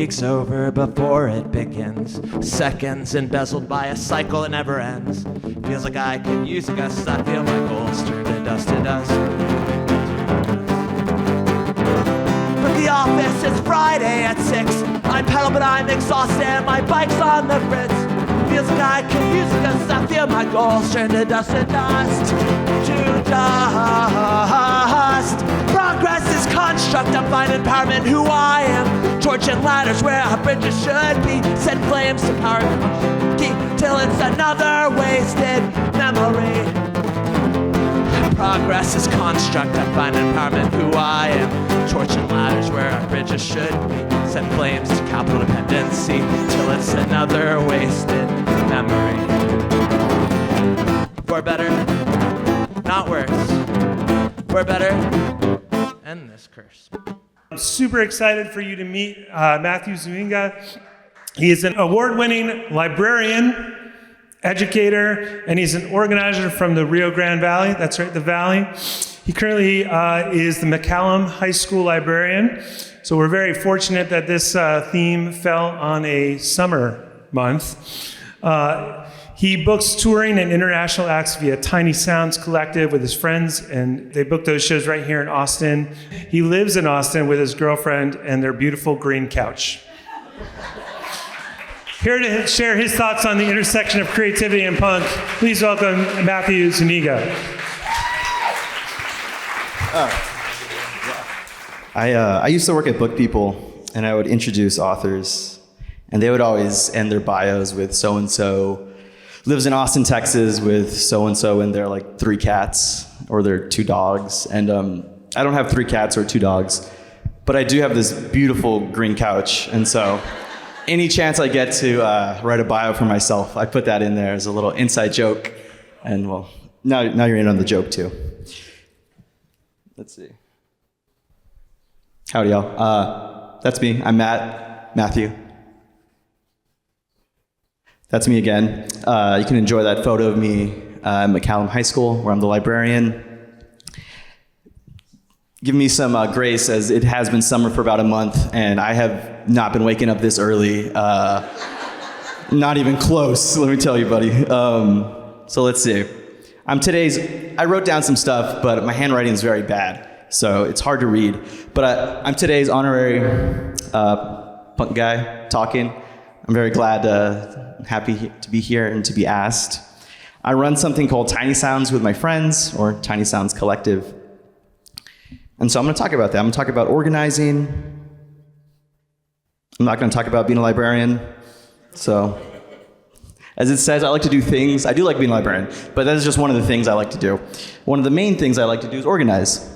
week's over before it begins. Seconds embezzled by a cycle that never ends. Feels like I could use a gust. I feel my goals turn to dust to dust. But the office is Friday at 6. I pedal but I'm exhausted and my bike's on the fritz. Feels like I could use a gust. I feel my goals turn to dust to dust. To dust. Progress is construct of fine empowerment. Who I am. Torch and ladders where our bridges should be. Set flames to power key till it's another wasted memory. Progress is construct of fine empowerment. Who I am. Torch and ladders where our bridges should be. Set flames to capital dependency till it's another wasted memory. For better, not worse. For better, end this curse. I'm super excited for you to meet Mathew Zuniga. He is an award-winning librarian, educator, and he's an organizer from the Rio Grande Valley. That's right, the Valley. He currently is the McCallum High School librarian. So we're very fortunate that this theme fell on a summer month. He books touring and international acts via Tiny Sounds Collective with his friends, and they book those shows right here in Austin. He lives in Austin with his girlfriend and their beautiful green couch. Here to share his thoughts on the intersection of creativity and punk, please welcome Mathew Zuniga. I used to work at Book People, and I would introduce authors, and they would always end their bios with so-and-so lives in Austin, Texas with so-and-so and their 3 cats or their 2 dogs. And I don't have 3 cats or 2 dogs, but I do have this beautiful green couch. And so any chance I get to write a bio for myself, I put that in there as a little inside joke. And well, now you're in on the joke too. Let's see. Howdy, y'all. That's me. I'm Mathew. That's me again. You can enjoy that photo of me at McCallum High School, where I'm the librarian. Give me some grace, as it has been summer for about a month, and I have not been waking up this early. Not even close, let me tell you, buddy. So let's see. I wrote down some stuff, but my handwriting is very bad, so it's hard to read. But I'm today's honorary punk guy talking. I'm very glad, happy to be here and to be asked. I run something called Tiny Sounds with my friends, or Tiny Sounds Collective. And so I'm going to talk about that. I'm going to talk about organizing. I'm not going to talk about being a librarian. So, as it says, I like to do things. I do like being a librarian, but that is just one of the things I like to do. One of the main things I like to do is organize.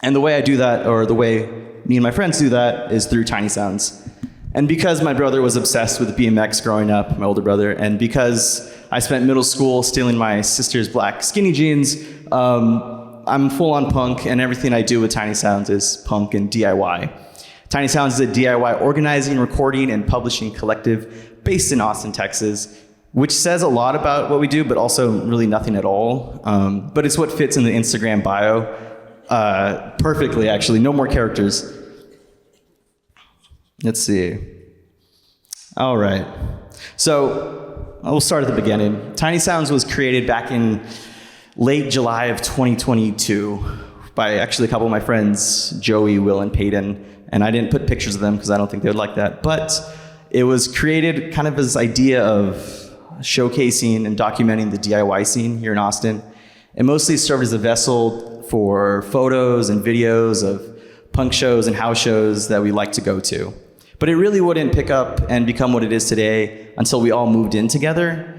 And the way I do that, or the way me and my friends do that, is through Tiny Sounds. And because my brother was obsessed with BMX growing up, my older brother, and because I spent middle school stealing my sister's black skinny jeans, I'm full-on punk, and everything I do with Tiny Sounds is punk and DIY. Tiny Sounds is a DIY organizing, recording, and publishing collective based in Austin, Texas, which says a lot about what we do, but also really nothing at all. But it's what fits in the Instagram bio perfectly, actually. No more characters. Let's see. All right. So we'll start at the beginning. Tiny Sounds was created back in late July of 2022 by actually a couple of my friends, Joey, Will, and Peyton. And I didn't put pictures of them because I don't think they would like that. But it was created kind of as this idea of showcasing and documenting the DIY scene here in Austin. It mostly served as a vessel for photos and videos of punk shows and house shows that we like to go to. But it really wouldn't pick up and become what it is today until we all moved in together.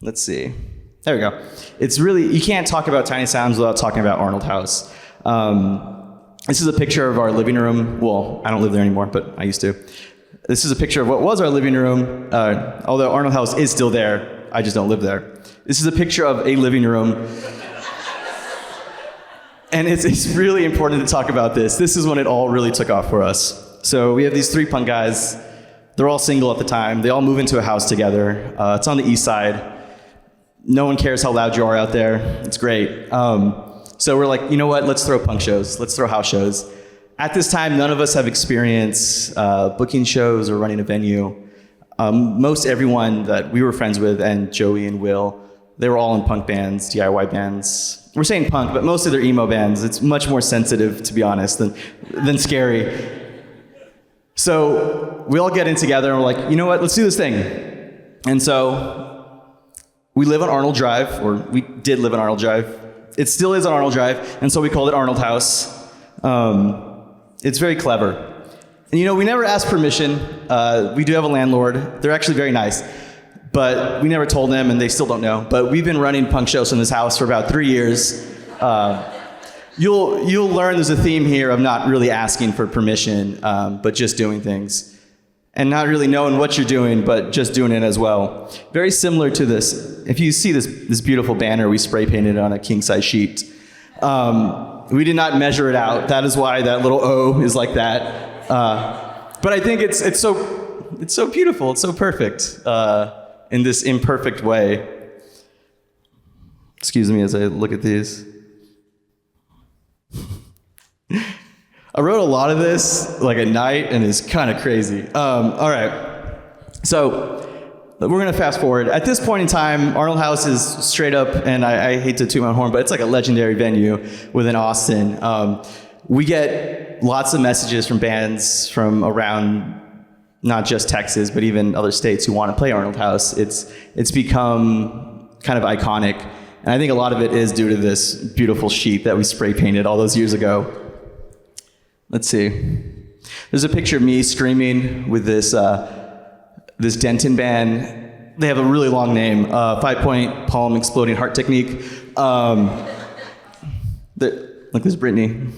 Let's see. There we go. It's really, you can't talk about Tiny Sounds without talking about Arnold House. This is a picture of our living room. Well, I don't live there anymore, but I used to. This is a picture of what was our living room, although Arnold House is still there. I just don't live there. This is a picture of a living room. And it's really important to talk about this. This is when it all really took off for us. So we have these 3 punk guys. They're all single at the time. They all move into a house together. It's on the east side. No one cares how loud you are out there. It's great. So we're like, you know what? Let's throw punk shows. Let's throw house shows. At this time, none of us have experience booking shows or running a venue. Most everyone that we were friends with, and Joey and Will, they were all in punk bands, DIY bands. We're saying punk, but most of their emo bands. It's much more sensitive, to be honest, than scary. So we all get in together and we're like, you know what, let's do this thing. And so we live on Arnold Drive, or we did live on Arnold Drive. It still is on Arnold Drive, and so we called it Arnold House. It's very clever. And we never asked permission. We do have a landlord. They're actually very nice. But we never told them, and they still don't know. But we've been running punk shows in this house for about 3 years. You'll learn there's a theme here of not really asking for permission, but just doing things. And not really knowing what you're doing, but just doing it as well. Very similar to this. If you see this beautiful banner we spray painted on a king-size sheet, we did not measure it out. That is why that little O is like that. But I think it's so beautiful. It's so perfect in this imperfect way. Excuse me as I look at these. I wrote a lot of this like at night, and it's kind of crazy. All right, so we're gonna fast forward. At this point in time, Arnold House is straight up, and I hate to toot my own horn, but it's like a legendary venue within Austin. We get lots of messages from bands from around not just Texas, but even other states who want to play Arnold House. It's become kind of iconic, and I think a lot of it is due to this beautiful sheet that we spray painted all those years ago. Let's see. There's a picture of me screaming with this Denton band. They have a really long name, 5-point palm exploding heart technique. Look, there's Brittany.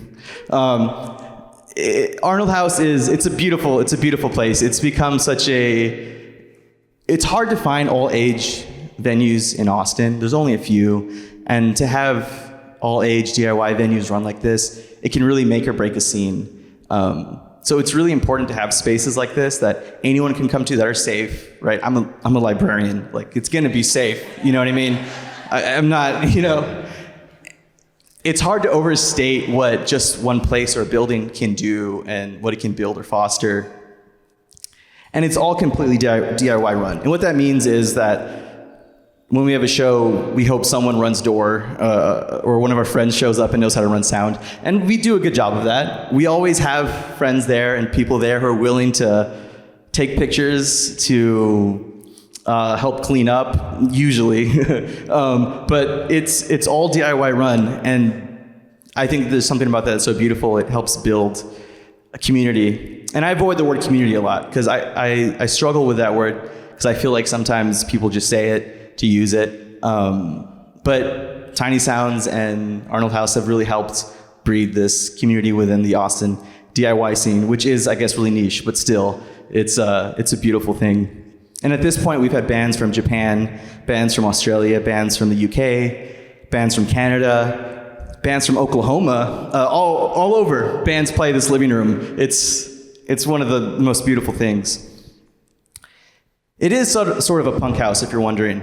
Arnold House it's a beautiful place. It's become it's hard to find all age venues in Austin. There's only a few, and to have all age DIY venues run like this, it can really make or break a scene. So it's really important to have spaces like this that anyone can come to that are safe, right? I'm a librarian, like it's gonna be safe, you know what I mean? I'm not, it's hard to overstate what just one place or a building can do and what it can build or foster. And it's all completely DIY run. And what that means is that when we have a show, we hope someone runs door, or one of our friends shows up and knows how to run sound. And we do a good job of that. We always have friends there and people there who are willing to take pictures, to help clean up, usually. But it's all DIY run. And I think there's something about that that's so beautiful. It helps build a community. And I avoid the word community a lot because I struggle with that word because I feel like sometimes people just say it to use it. But Tiny Sounds and Arnold House have really helped breed this community within the Austin DIY scene, which is, I guess, really niche, but still, it's a beautiful thing. And at this point, we've had bands from Japan, bands from Australia, bands from the UK, bands from Canada, bands from Oklahoma, all over. Bands play this living room. It's one of the most beautiful things. It is sort of a punk house, if you're wondering.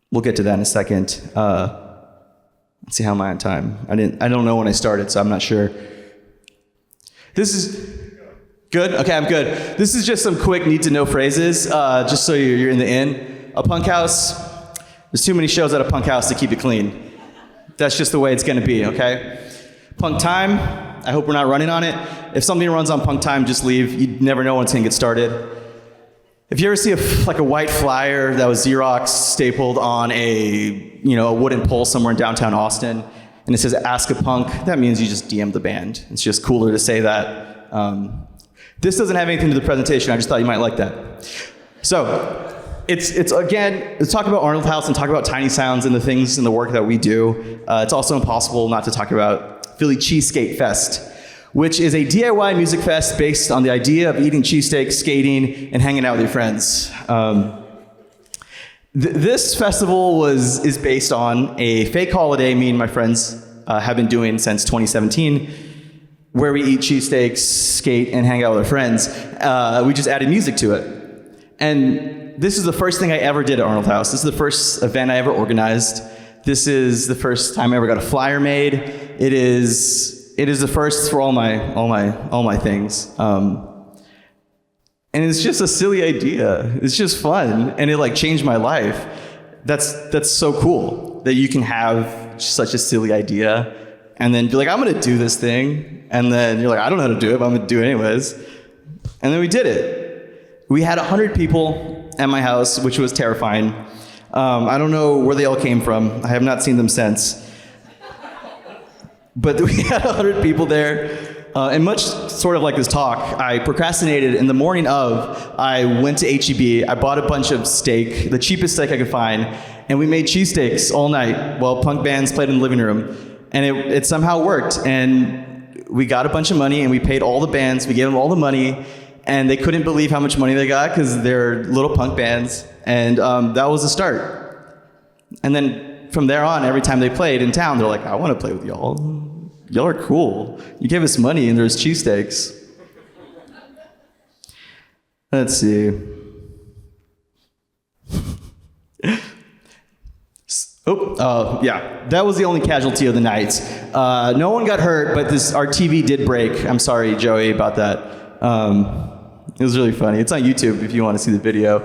We'll get to that in a second. Let's see, how am I on time? I don't know when I started, so I'm not sure. This is good? Okay, I'm good. This is just some quick need-to-know phrases, just so you're in the in. A punk house, there's too many shows at a punk house to keep it clean. That's just the way it's gonna be, okay? Punk time, I hope we're not running on it. If something runs on punk time, just leave. You never know when it's gonna get started. If you ever see a white flyer that was Xerox stapled on a wooden pole somewhere in downtown Austin, and it says "Ask a Punk," that means you just DM'd the band. It's just cooler to say that. This doesn't have anything to do with the presentation. I just thought you might like that. So, it's again, let's talk about Arnold House and talk about Tiny Sounds and the things and the work that we do. It's also impossible not to talk about Philly Cheesesteak Fest, which is a DIY music fest based on the idea of eating cheesesteaks, skating, and hanging out with your friends. This festival is based on a fake holiday me and my friends have been doing since 2017, where we eat cheesesteaks, skate, and hang out with our friends. We just added music to it. And this is the first thing I ever did at Arnold House. This is the first event I ever organized. This is the first time I ever got a flyer made. It is is the first for all my things. And it's just a silly idea. It's just fun, and it like changed my life. That's so cool that you can have such a silly idea and then be like, I'm gonna do this thing, and then you're like, I don't know how to do it, but I'm gonna do it anyways. And then we did it. We had 100 people at my house, which was terrifying. I don't know where they all came from. I have not seen them since. But we had 100 people there. And much sort of like this talk, I procrastinated. In the morning of, I went to H-E-B, I bought a bunch of steak, the cheapest steak I could find, and we made cheesesteaks all night while punk bands played in the living room. And it somehow worked. And we got a bunch of money, and we paid all the bands, we gave them all the money, and they couldn't believe how much money they got because they're little punk bands. And that was the start. And then from there on, every time they played in town, they're like, I want to play with y'all. Y'all are cool. You gave us money and there's cheesesteaks. Let's see. Yeah, that was the only casualty of the night. No one got hurt, but our TV did break. I'm sorry, Joey, about that. It was really funny. It's on YouTube if you want to see the video.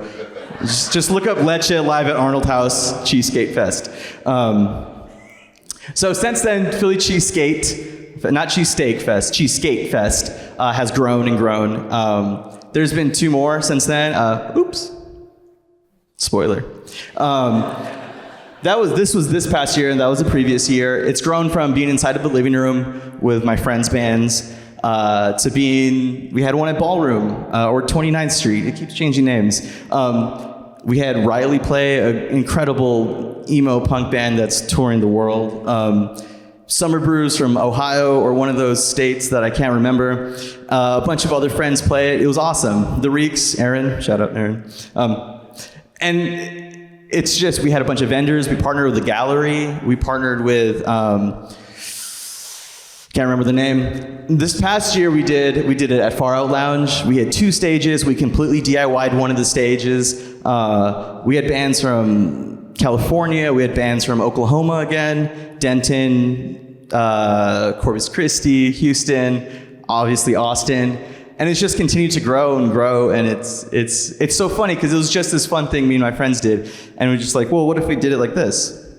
Just look up Leche live at Arnold House Cheesecake Fest. So since then, Philly Cheesesteak Fest has grown and grown. There's been 2 more since then. Oops. Spoiler. This was this past year, and that was the previous year. It's grown from being inside of the living room with my friends' bands to being, we had one at Ballroom or 29th Street. It keeps changing names. We had Riley play, an incredible emo punk band that's touring the world. Summer Brews from Ohio or one of those states that I can't remember. A bunch of other friends play it. It was awesome. The Reeks, Aaron, shout out Aaron. And it's just, we had a bunch of vendors. We partnered with the gallery. We partnered with, can't remember the name. This past year we did it at Far Out Lounge. We had 2 stages. We completely DIY'd one of the stages. We had bands from California. We had bands from Oklahoma again, Denton, Corpus Christi, Houston, obviously Austin. And it's just continued to grow and grow, and it's so funny because it was just this fun thing me and my friends did, and we're just like, well, what if we did it like this?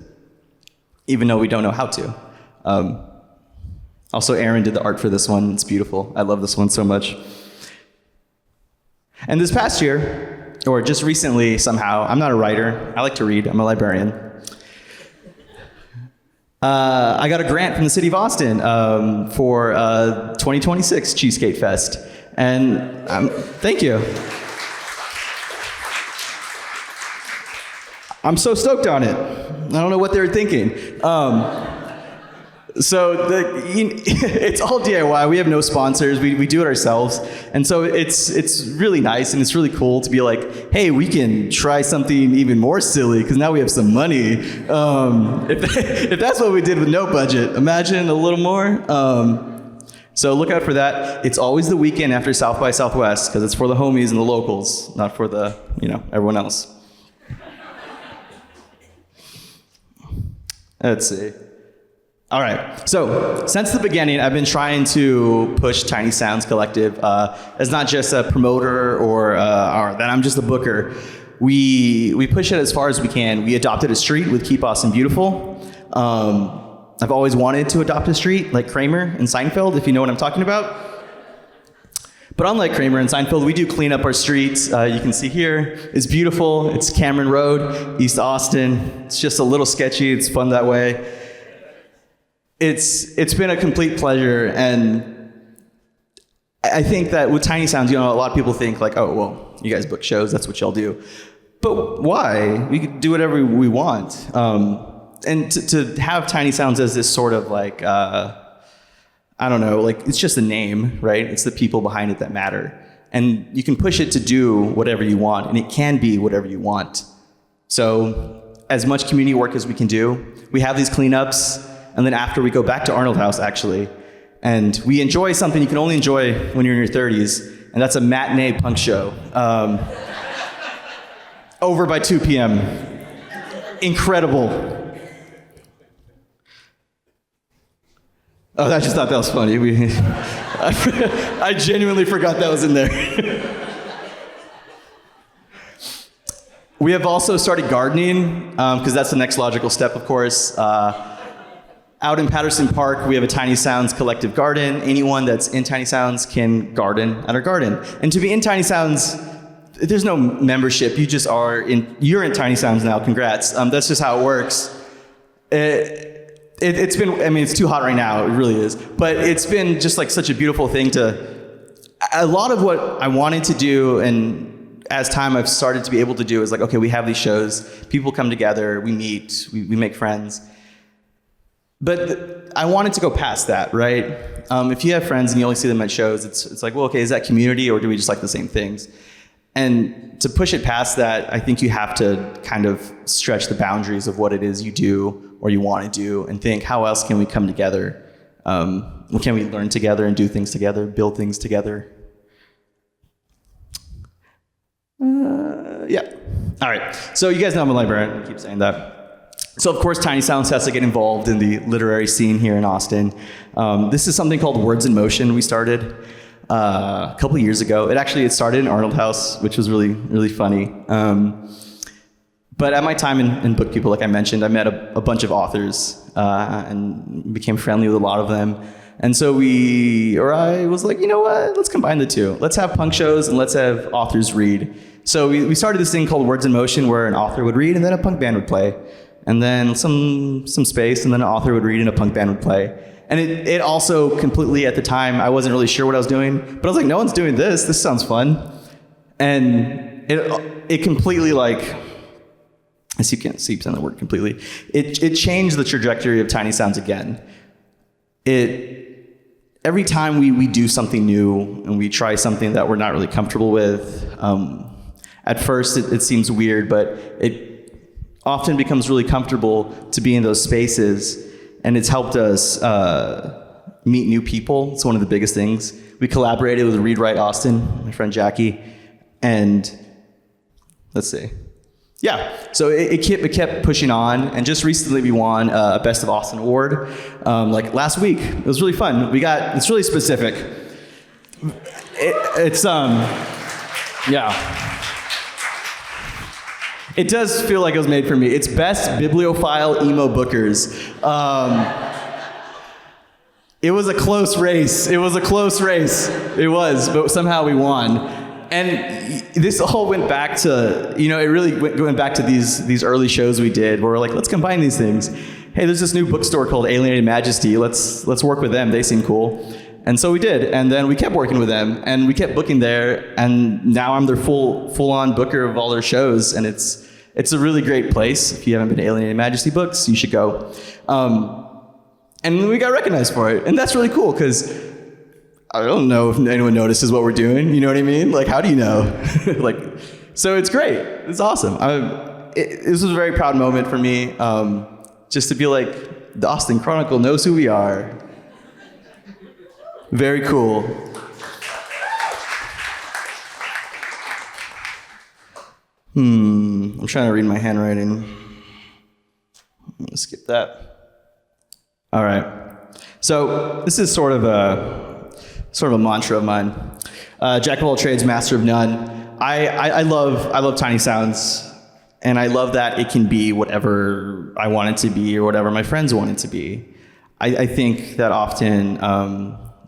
Even though we don't know how to. Also, Aaron did the art for this one. It's beautiful. I love this one so much. And this past year, or just recently somehow, I'm not a writer. I like to read. I'm a librarian. I got a grant from the city of Austin for 2026 Cheesecake Fest. And thank you. I'm so stoked on it. I don't know what they were thinking. So it's all DIY. We have no sponsors. We do it ourselves. And so it's really nice and it's really cool to be like, hey, we can try something even more silly because now we have some money. If that's what we did with no budget, imagine a little more. So look out for that. It's always the weekend after South by Southwest because it's for the homies and the locals, not for the, everyone else. Let's see. All right, so since the beginning, I've been trying to push Tiny Sounds Collective as not just a promoter or that I'm just a booker. We push it as far as we can. We adopted a street with Keep Austin Beautiful. I've always wanted to adopt a street like Kramer and Seinfeld, if you know what I'm talking about. But unlike Kramer and Seinfeld, we do clean up our streets. You can see here, it's beautiful. It's Cameron Road, East Austin. It's just a little sketchy. It's fun that way. It's been a complete pleasure, and I think that with Tiny Sounds, a lot of people think like, oh, well, you guys book shows, that's what y'all do. But why? We could do whatever we want. And to have Tiny Sounds as this sort of like, I don't know, like it's just a name, right? It's the people behind it that matter. And you can push it to do whatever you want, and it can be whatever you want. So as much community work as we can do, we have these cleanups, and then after we go back to Arnold House, actually, and we enjoy something you can only enjoy when you're in your 30s, and that's a matinee punk show. Over by 2 p.m. Incredible. Oh, I just thought that was funny. I genuinely forgot that was in there. We have also started gardening, because that's the next logical step, of course. Out in Patterson Park, we have a Tiny Sounds collective garden. Anyone that's in Tiny Sounds can garden at our garden. And to be in Tiny Sounds, there's no membership. You just are you're in Tiny Sounds now. Congrats. That's just how it works. It's been, I mean, it's too hot right now. It really is. But it's been just like such a beautiful thing a lot of what I wanted to do, and as time I've started to be able to do, is like, okay, we have these shows, people come together, we meet, we make friends. But I wanted to go past that, right? If you have friends and you only see them at shows, it's like, well, okay, is that community, or do we just like the same things? And to push it past that, I think you have to kind of stretch the boundaries of what it is you do or you want to do, and think, how else can we come together? Can we learn together and do things together, build things together? Yeah. All right. So you guys know I'm a librarian. I keep saying that. So of course, Tiny Sounds has to get involved in the literary scene here in Austin. This is something called Words in Motion we started a couple of years ago. It started in Arnold House, which was really, really funny. But at my time in Book People, like I mentioned, I met a bunch of authors and became friendly with a lot of them. And so I was like, you know what, let's combine the two. Let's have punk shows and let's have authors read. So we started this thing called Words in Motion, where an author would read and then a punk band would play. And then some space, and then an author would read and a punk band would play. And it also completely, at the time, I wasn't really sure what I was doing, but I was like, no one's doing this. This sounds fun. And it completely, like, as you can't see the word completely, it changed the trajectory of Tiny Sounds again. Every time we do something new and we try something that we're not really comfortable with, at first it seems weird, but it often becomes really comfortable to be in those spaces, and it's helped us meet new people. It's one of the biggest things. We collaborated with Read Write Austin, my friend Jackie, and let's see. Yeah, so it kept pushing on, and just recently we won a Best of Austin award, like last week. It was really fun. It's really specific. Yeah. It does feel like it was made for me. It's Best Bibliophile Emo Bookers. It was a close race. It was, but somehow we won. And this all went back to, it really went back to these early shows we did, where we're like, let's combine these things. Hey, there's this new bookstore called Alienated Majesty. Let's work with them. They seem cool. And so we did, and then we kept working with them, and we kept booking there, and now I'm their full-on booker of all their shows, and it's a really great place. If you haven't been to Alienated Majesty Books, you should go. And we got recognized for it, and that's really cool, because I don't know if anyone notices what we're doing, you know what I mean? Like, how do you know? So it's great. It's awesome. This was a very proud moment for me, just to be like, the Austin Chronicle knows who we are. Very cool. I'm trying to read my handwriting. I'm gonna skip that. All right. So this is sort of a mantra of mine. Jack of all trades, master of none. I love Tiny Sounds, and I love that it can be whatever I want it to be or whatever my friends want it to be. I think that often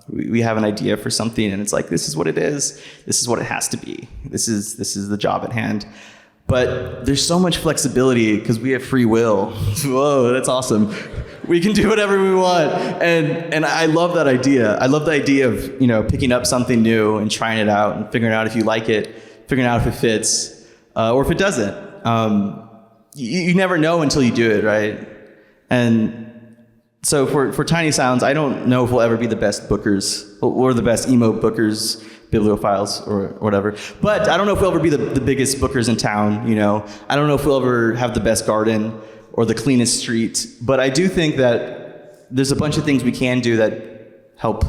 we have an idea for something, and it's like, this is what it is. This is what it has to be. This is the job at hand. But there's so much flexibility because we have free will. Whoa, that's awesome. We can do whatever we want. And I love that idea. I love the idea of, picking up something new and trying it out and figuring out if you like it, figuring out if it fits, or if it doesn't. You never know until you do it, right? And so for Tiny Sounds, I don't know if we'll ever be the best bookers or the best emo bookers, bibliophiles or whatever. But I don't know if we'll ever be the biggest bookers in town, I don't know if we'll ever have the best garden or the cleanest street. But I do think that there's a bunch of things we can do that help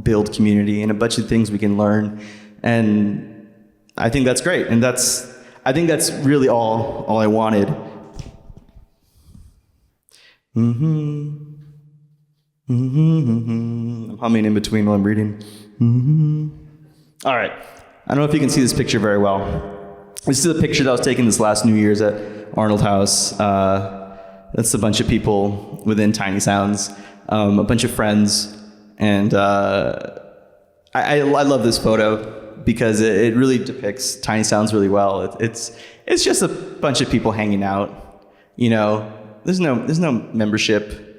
build community, and a bunch of things we can learn. And I think that's great. And I think that's really all I wanted. I'm humming in between while I'm reading. All right. I don't know if you can see this picture very well. This is a picture that was taken this last New Year's at Arnold House. That's a bunch of people within Tiny Sounds, a bunch of friends, and I love this photo because it really depicts Tiny Sounds really well. It's just a bunch of people hanging out. You know, there's no membership.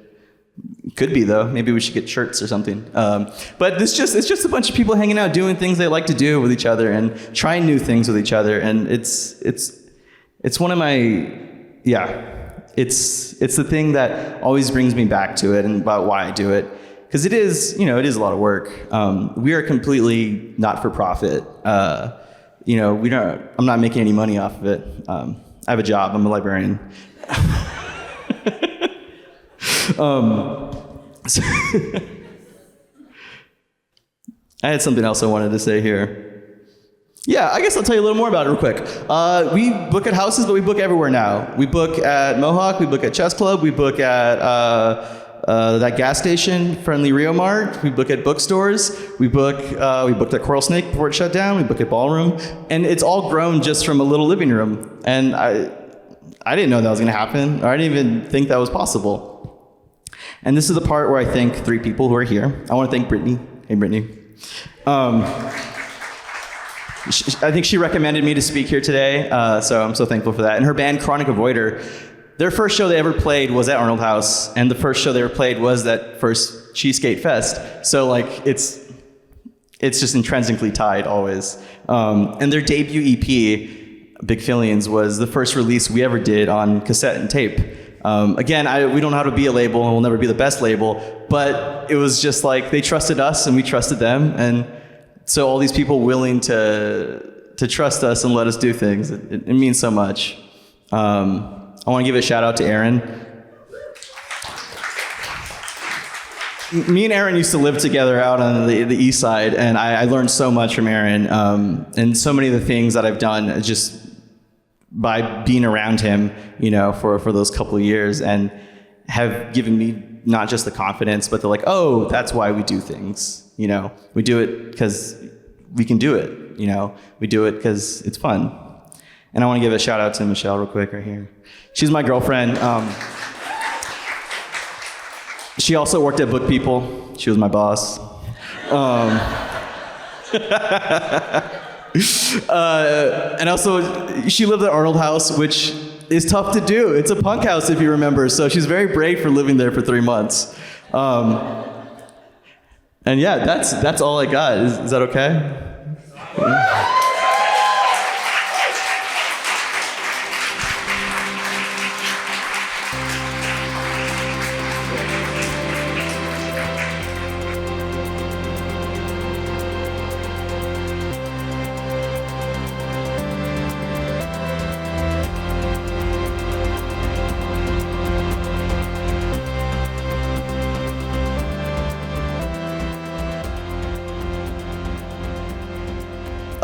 Could be though. Maybe we should get shirts or something. But it's just a bunch of people hanging out, doing things they like to do with each other, and trying new things with each other. And it's one of my It's the thing that always brings me back to it and about why I do it. Because it is a lot of work. We are completely not for profit. I'm not making any money off of it. I have a job. I'm a librarian. I had something else I wanted to say here. Yeah, I guess I'll tell you a little more about it real quick. We book at houses, but we book everywhere now. We book at Mohawk, we book at Chess Club, we book at that gas station, Friendly Rio Mart, we book at bookstores, we booked at Coral Snake before it shut down, we book at Ballroom, and it's all grown just from a little living room. And I didn't know that was gonna happen, or I didn't even think that was possible. And this is the part where I thank three people who are here. I wanna thank Brittany. Hey, Brittany. I think she recommended me to speak here today, so I'm so thankful for that. And her band, Chronic Avoider, their first show they ever played was at Arnold House, and the first show they ever played was that first Cheesecake Fest. So like, it's just intrinsically tied always. And their debut EP, Big Feelings, was the first release we ever did on cassette and tape. Again, we don't know how to be a label, and we'll never be the best label, but it was just like, they trusted us and we trusted them, and so all these people willing to trust us and let us do things, it means so much. I want to give a shout out to Aaron. Me and Aaron used to live together out on the east side, and I learned so much from Aaron, and so many of the things that I've done just by being around him, for those couple of years, and have given me not just the confidence, but the oh, that's why we do things. We do it because we can do it. We do it because it's fun. And I want to give a shout out to Michelle real quick right here. She's my girlfriend. She also worked at Book People. She was my boss. And also, she lived at Arnold House, which is tough to do. It's a punk house, if you remember. So she's very brave for living there for 3 months. And yeah, that's all I got. Is that okay?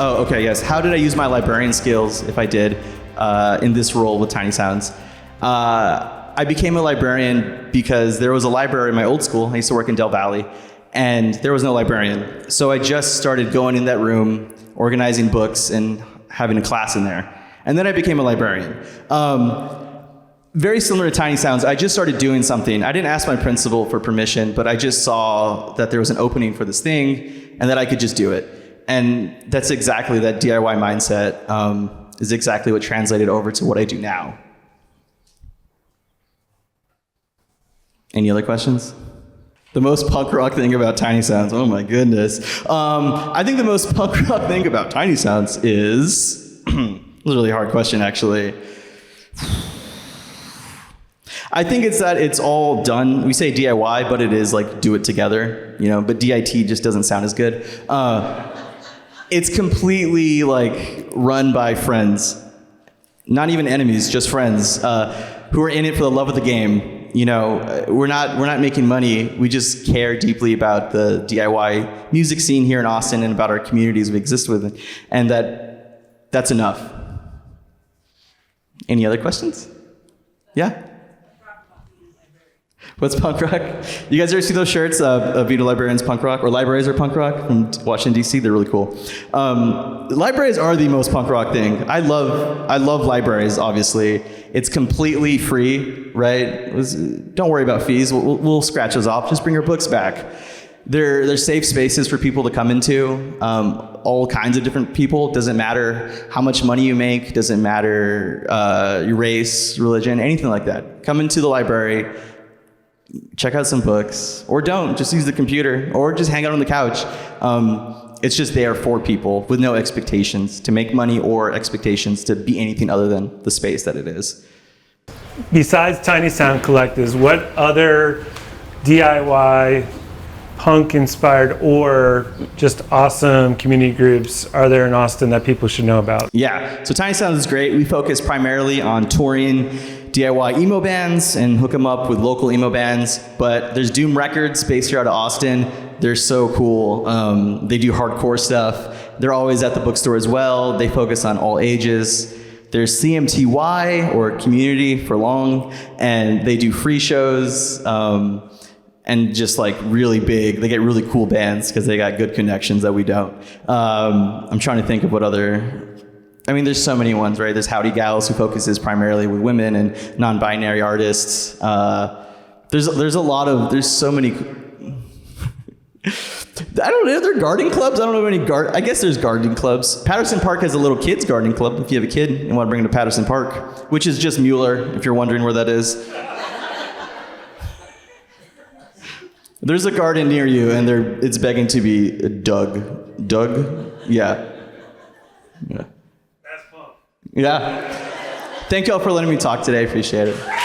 Oh, okay, yes. How did I use my librarian skills, if I did, in this role with Tiny Sounds? I became a librarian because there was a library in my old school. I used to work in Del Valley, and there was no librarian. So I just started going in that room, organizing books, and having a class in there. And then I became a librarian. Very similar to Tiny Sounds, I just started doing something. I didn't ask my principal for permission, but I just saw that there was an opening for this thing, and that I could just do it. And that's exactly that DIY mindset is exactly what translated over to what I do now. Any other questions? The most punk rock thing about Tiny Sounds, oh my goodness. I think the most punk rock thing about Tiny Sounds is, this is a really hard question actually. I think it's that it's all done, we say DIY, but it is like do it together, but DIT just doesn't sound as good. It's completely run by friends, not even enemies, just friends who are in it for the love of the game. We're not making money. We just care deeply about the DIY music scene here in Austin and about our communities we exist with, and that's enough. Any other questions? Yeah. What's punk rock? You guys ever see those shirts, Vita Librarians Punk Rock, or Libraries are Punk Rock from Washington, D.C.? They're really cool. Libraries are the most punk rock thing. I love libraries, obviously. It's completely free, right? Don't worry about fees. We'll scratch those off. Just bring your books back. They're safe spaces for people to come into. All kinds of different people. Doesn't matter how much money you make. Doesn't matter your race, religion, anything like that. Come into the library. Check out some books, or don't, just use the computer, or just hang out on the couch. It's just there for people with no expectations to make money or expectations to be anything other than the space that it is. Besides Tiny Sound Collectives, what other DIY, punk-inspired, or just awesome community groups are there in Austin that people should know about? Yeah, so Tiny Sound is great. We focus primarily on touring DIY emo bands and hook them up with local emo bands. But there's Doom Records based here out of Austin. They're so cool. They do hardcore stuff. They're always at the bookstore as well. They focus on all ages. There's CMTY, or Community for long, and they do free shows and just like really big. They get really cool bands because they got good connections that we don't. I'm trying to think of what other... I mean, there's so many ones, right? There's Howdy Gals, who focuses primarily with women and non-binary artists. There's so many. I don't know. Are there gardening clubs? I don't know of any I guess there's gardening clubs. Patterson Park has a little kids gardening club. If you have a kid and want to bring them to Patterson Park, which is just Mueller, if you're wondering where that is. There's a garden near you, and it's begging to be dug. Dug? Yeah. Yeah. Thank y'all for letting me talk today. Appreciate it.